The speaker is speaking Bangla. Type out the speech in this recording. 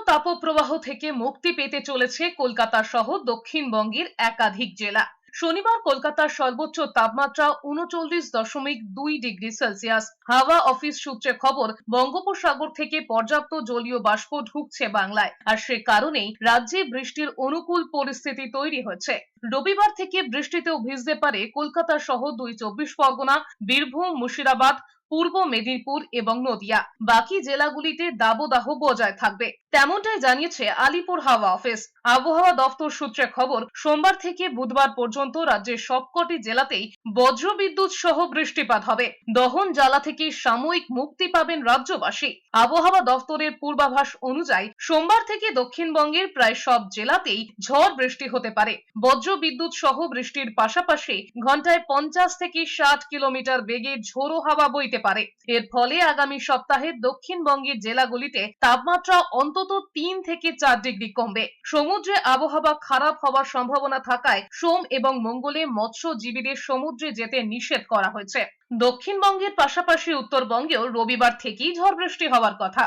তাপপ্রবাহ থেকে মুক্তি পেতে চলেছে কলকাতা সহ দক্ষিণবঙ্গের একাধিক জেলা। শনিবার কলকাতার সর্বোচ্চ তাপমাত্রা ৩৯.২ ডিগ্রি সেলসিয়াস। হাওয়া অফিস সূত্রে খবর, বঙ্গোপসাগর থেকে পর্যাপ্ত জলীয় বাষ্প ঢুকছে বাংলায়, আর সে কারণেই রাজ্যে বৃষ্টির অনুকূল পরিস্থিতি তৈরি হয়েছে। রবিবার থেকে বৃষ্টিতেও ভিজতে পারে কলকাতা সহ ২ চব্বিশ পরগনা, বীরভূম, মুর্শিদাবাদ, পূর্ব মেদিনীপুর এবং নদিয়া। বাকি জেলাগুলিতে দাবদাহ বজায় থাকবে, তেমনটাই জানিয়েছে আলিপুর হাওয়া অফিস। আবহাওয়া দফতর সূত্রে খবর, সোমবার থেকে বুধবার পর্যন্ত রাজ্যের সবকটি জেলাতেই বজ্রবিদ্যুৎ সহ বৃষ্টিপাত হবে। দহন জ্বালা থেকে সাময়িক মুক্তি পাবেন রাজ্যবাসী। আবহাওয়া দফতরের পূর্বাভাস অনুযায়ী সোমবার থেকে দক্ষিণবঙ্গের প্রায় সব জেলাতেই ঝড় বৃষ্টি হতে পারে। বজ্রবিদ্যুৎ সহ বৃষ্টির পাশাপাশি ঘন্টায় 50 থেকে 60 কিলোমিটার বেগে ঝোড়ো হাওয়া বইতে পারে। এর ফলে আগামী সপ্তাহে দক্ষিণবঙ্গের জেলাগুলিতে তাপমাত্রা অন্তত 3 থেকে 4 ডিগ্রি কমবে। সমুদ্রে আবহাওয়া খারাপ হওয়ার সম্ভাবনা থাকায় সোম এবং মঙ্গলে মৎস্যজীবীদের সমুদ্রে যেতে নিষেধ করা হয়েছে। দক্ষিণবঙ্গের পাশাপাশি উত্তরবঙ্গেও রবিবার থেকেই ঝড় বৃষ্টি হওয়ার কথা।